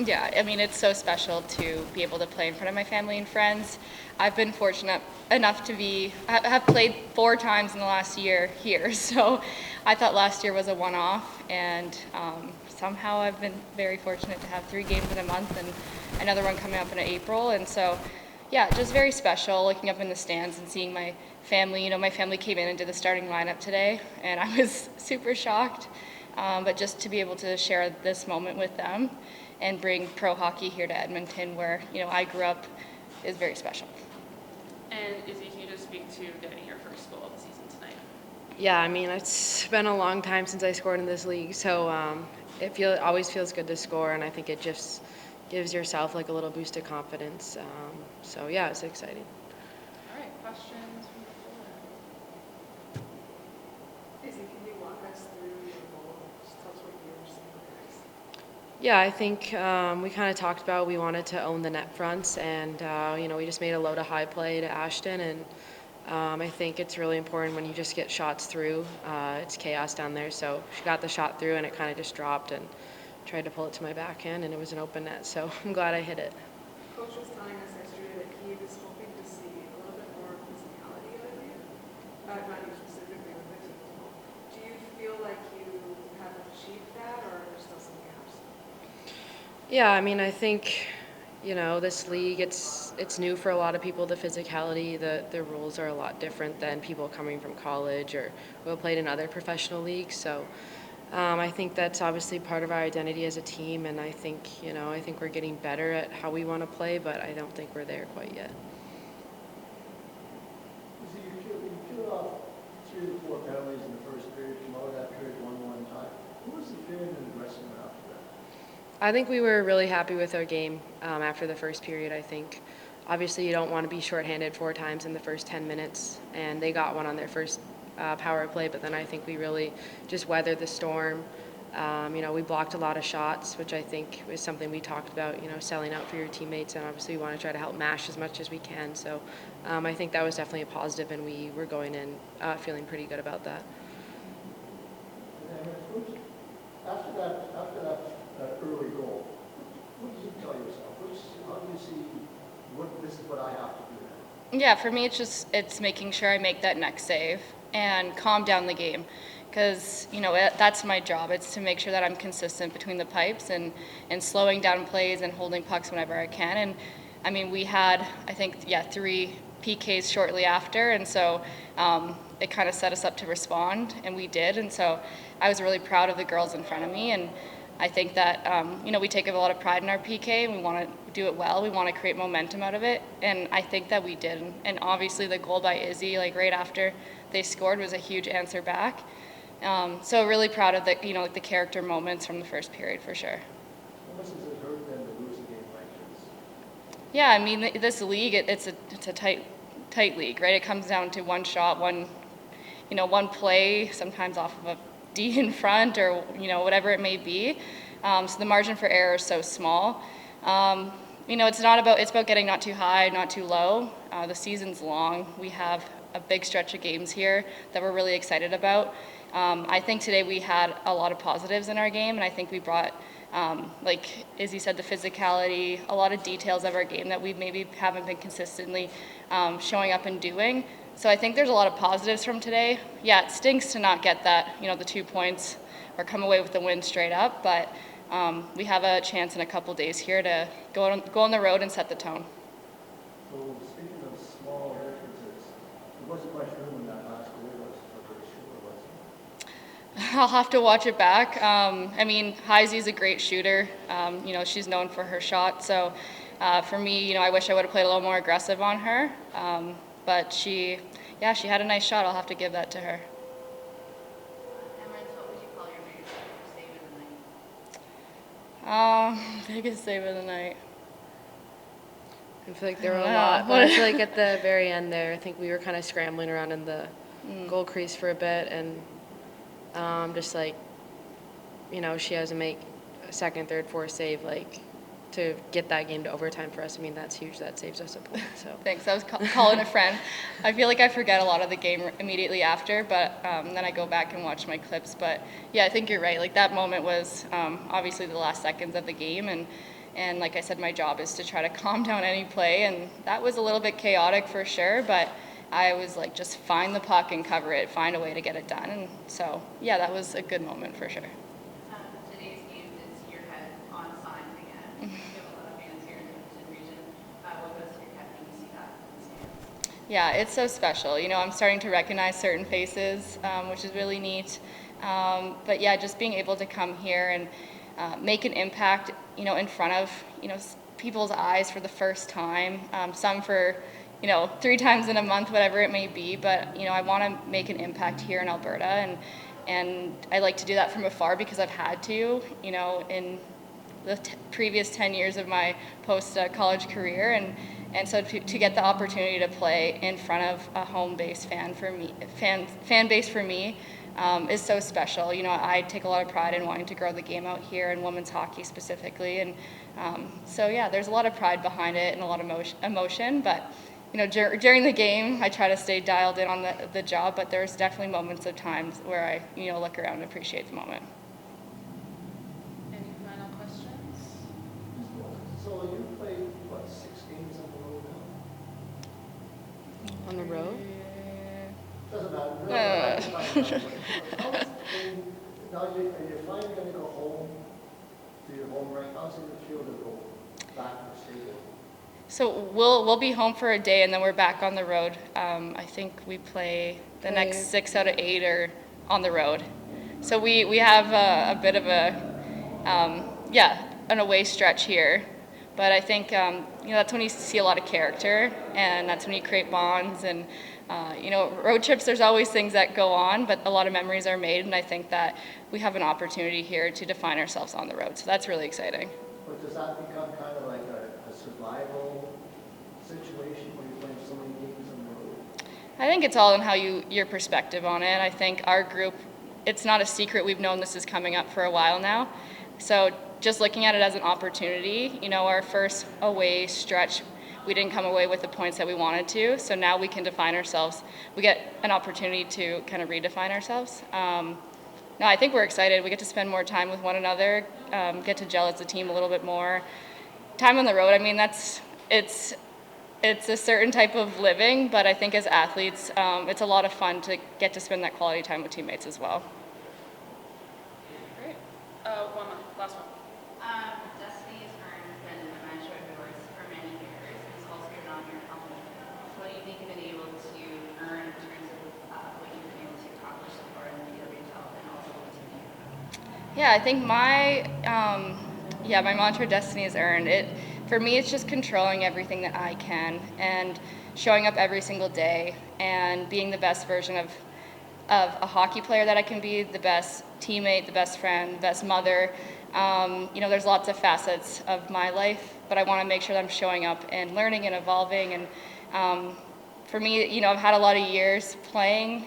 Yeah, I mean, it's so special to be able to play in front of my family and friends. I've been fortunate enough to have played 4 times in the last year here, so I thought last year was a one-off, and somehow I've been very fortunate to have 3 games in a month and another one coming up in April, and so yeah, just very special looking up in the stands and seeing my family. My family came in and did the starting lineup today, and I was super shocked. But just to be able to share this moment with them and bring pro hockey here to Edmonton, where I grew up, is very special. And Izzy, can you just speak to getting your first goal of the season tonight? Yeah, I mean, it's been a long time since I scored in this league, so it always feels good to score, and I think it just gives yourself like a little boost of confidence. So yeah, it's exciting. All right, questions from the floor? Izzy, can you walk us through your goal? Just tell us what you were seeing. Yeah, I think we kind of talked about we wanted to own the net fronts, and we just made a low to high play to Ashton, and I think it's really important when you just get shots through. It's chaos down there, so she got the shot through, and it kind of just dropped, and tried to pull it to my backhand, and it was an open net, so I'm glad I hit it. Coach was telling us yesterday that he was hoping to see a little bit more physicality out of you, not you specifically with the team. Do you feel like you have achieved that, or are there still some gaps? Yeah, I mean, I think, this league, it's new for a lot of people, the physicality. The rules are a lot different than people coming from college or who have played in other professional leagues. So I think that's obviously part of our identity as a team, and I think we're getting better at how we want to play, but I don't think we're there quite yet. So you killed off 3 or 4 penalties in the first period, came out of that period 1-1 tie. What was the feeling in the dressing room after that? I think we were really happy with our game after the first period. I think obviously you don't want to be shorthanded 4 times in the first 10 minutes, and they got one on their first power play, but then I think we really just weathered the storm. We blocked a lot of shots, which I think was something we talked about, selling out for your teammates, and obviously we want to try to help Mash as much as we can. So I think that was definitely a positive, and we were going in feeling pretty good about that. After that early goal, what did you tell yourself? How do you see this is what I have to do now? Yeah, for me, it's making sure I make that next save and calm down the game, because that's my job. It's to make sure that I'm consistent between the pipes and slowing down plays and holding pucks whenever I can. And I mean, we had, I think, 3 PKs shortly after, and so it kind of set us up to respond, and we did. And so I was really proud of the girls in front of me, and I think that we take a lot of pride in our PK, and we want to do it well. We want to create momentum out of it, and I think that we did. And obviously the goal by Izzy, right after they scored, was a huge answer back. So really proud of the character moments from the first period, for sure. How much does it hurt then to lose a game like this? Yeah, I mean, this league, it's a tight league, right? It comes down to one shot, one play, sometimes off of a D in front, or whatever it may be. So the margin for error is so small. It's about getting not too high, not too low. The season's long. We have a big stretch of games here that we're really excited about. I think today we had a lot of positives in our game, and I think we brought, like Izzy said, the physicality, a lot of details of our game that we maybe haven't been consistently showing up and doing. So I think there's a lot of positives from today. Yeah, it stinks to not get that, the 2 points or come away with the win straight up, but we have a chance in a couple days here to go on the road and set the tone. So speaking of small differences, there wasn't much room in that last goal, was pretty sure, was I'll have to watch it back. I mean, Heisey's a great shooter. She's known for her shot. So for me, I wish I would have played a little more aggressive on her. But she had a nice shot. I'll have to give that to her. Emerance, what would you call your biggest save of the night? Biggest save of the night. I feel like there were a lot, but I feel like at the very end there, I think we were kind of scrambling around in the goal crease for a bit, and she has to make a second, third, fourth save, to get that game to overtime for us. I mean, that's huge. That saves us a point. So Thanks. I was calling a friend. I feel like I forget a lot of the game immediately after, but then I go back and watch my clips. But yeah, I think you're right. That moment was obviously the last seconds of the game, and And like I said, my job is to try to calm down any play, and that was a little bit chaotic for sure, but I was like, just find the puck and cover it, find a way to get it done. And so, yeah, that was a good moment for sure. Today's game is your head on signs again. We have a lot of fans here in the Edmonton region. What goes through your head when you see that in the stands? Yeah, it's so special. You know, I'm starting to recognize certain faces, which is really neat. But yeah, just being able to come here and make an impact, you know, in front of, you know, people's eyes for the first time, some for, you know, 3 times in a month, whatever it may be. But, you know, I want to make an impact here in Alberta, and I like to do that from afar because I've had to, you know, in the previous 10 years of my post-college career, and so to get the opportunity to play in front of a home-based fan base for me is so special. You know, I take a lot of pride in wanting to grow the game out here in women's hockey specifically, and so yeah, there's a lot of pride behind it and a lot of emotion, but you know, during the game, I try to stay dialed in on the job, but there's definitely moments of times where I, you know, look around and appreciate the moment. Any final questions? So you played, what, 6 games on the road now? On the road? Doesn't matter. Now you're finally going to go home to your home rink. How's it going to feel to go back to the stadium? So we'll be home for a day, and then we're back on the road. I think we play the next 6 out of 8 are on the road. So we have a bit of an away stretch here. But I think you know, that's when you see a lot of character, and that's when you create bonds. And you know, road trips, there's always things that go on, but a lot of memories are made, and I think that we have an opportunity here to define ourselves on the road. So that's really exciting. But does that become kind of like a survival situation when you're playing so many games on the road? I think it's all in how your perspective on it. I think our group, it's not a secret, we've known this is coming up for a while now. So just looking at it as an opportunity, you know, our first away stretch, we didn't come away with the points that we wanted to. So now we can define ourselves. We get an opportunity to kind of redefine ourselves. No, I think we're excited. We get to spend more time with one another, get to gel as a team a little bit more. Time on the road, I mean, it's a certain type of living, but I think as athletes, it's a lot of fun to get to spend that quality time with teammates as well. Great. Last one. Destiny has been a mentor of yours for many years. It's also been on your company. What do you think you've been able to earn in terms of what you've been able to accomplish so far in the field retail and also with the team? Yeah, I think my mantra, Destiny, is earned. For me, it's just controlling everything that I can and showing up every single day and being the best version of a hockey player that I can be, the best teammate, the best friend, the best mother. You know, there's lots of facets of my life, but I want to make sure that I'm showing up and learning and evolving. And for me, you know, I've had a lot of years playing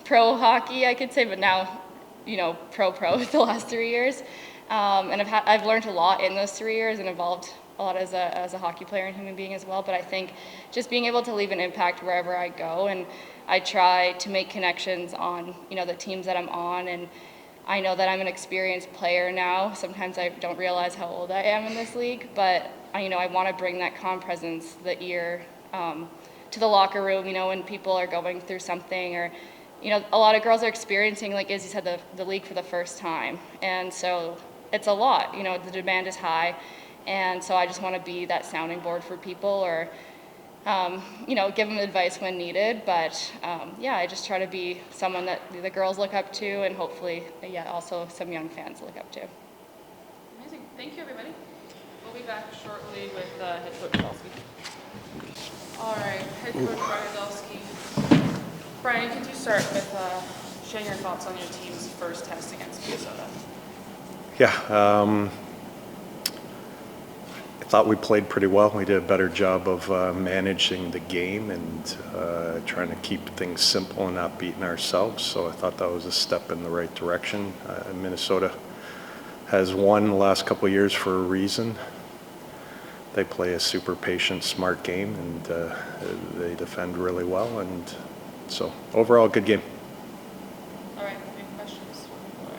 pro hockey, I could say, but now, you know, pro the last 3 years. And I've learned a lot in those 3 years and evolved a lot as a hockey player and human being as well. But I think just being able to leave an impact wherever I go, and I try to make connections on, you know, the teams that I'm on, and I know that I'm an experienced player now. Sometimes I don't realize how old I am in this league, but you know, I want to bring that calm presence, the ear, to the locker room. You know, when people are going through something, or you know, a lot of girls are experiencing, like Izzy said, the league for the first time, and so it's a lot. You know, the demand is high. And so I just want to be that sounding board for people, or, you know, give them advice when needed. But, yeah, I just try to be someone that the girls look up to, and hopefully, yeah, also some young fans look up to. Amazing. Thank you, everybody. We'll be back shortly with head coach Idalski. All right, head coach Brian Idalski. Brian, could you start with sharing your thoughts on your team's first test against Minnesota? Yeah. I thought we played pretty well. We did a better job of managing the game and trying to keep things simple and not beating ourselves. So I thought that was a step in the right direction. Minnesota has won the last couple of years for a reason. They play a super patient, smart game, and they defend really well. And so overall, good game. All right, any questions from the floor?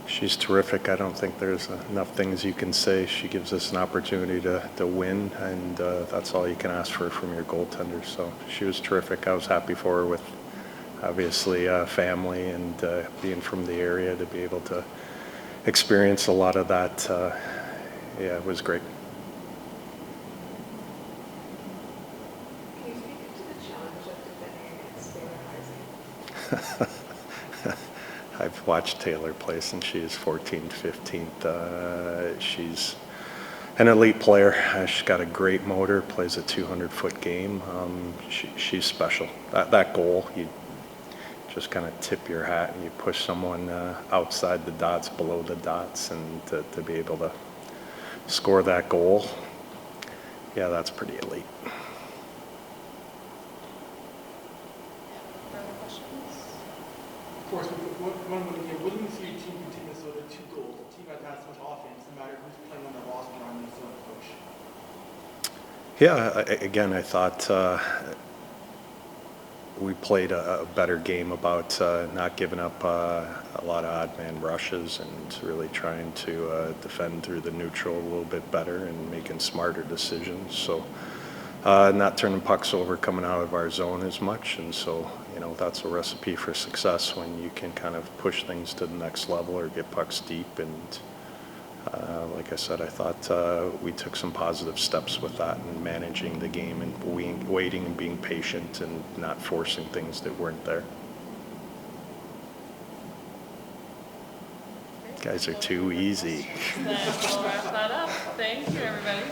She She's terrific. I don't think there's enough things you can say. She gives us an opportunity to win, and that's all you can ask for from your goaltender. So she was terrific. I was happy for her with, obviously, family and being from the area to be able to experience a lot of that. Yeah, it was great. Can you speak to the challenge of defending against Taylor Heising? I've watched Taylor play since she is 14th, 15th. She's an elite player. She's got a great motor, plays a 200-foot game. She's special. That goal, you just kind of tip your hat and you push someone outside the dots, below the dots, and to be able to score that goal, yeah, that's pretty elite. Of course, one would be willing to see your team continue to score 2 goals. The team that has so much offense, no matter who's playing on the roster on Minnesota, coach. Yeah, again, I thought we played a better game about not giving up a lot of odd man rushes and really trying to defend through the neutral a little bit better and making smarter decisions. So not turning pucks over coming out of our zone as much, and so that's a recipe for success when you can kind of push things to the next level or get pucks deep. And like I said, I thought we took some positive steps with that and managing the game and waiting and being patient and not forcing things that weren't there. Guys are too easy. Then we'll wrap that up. Thank you, everybody.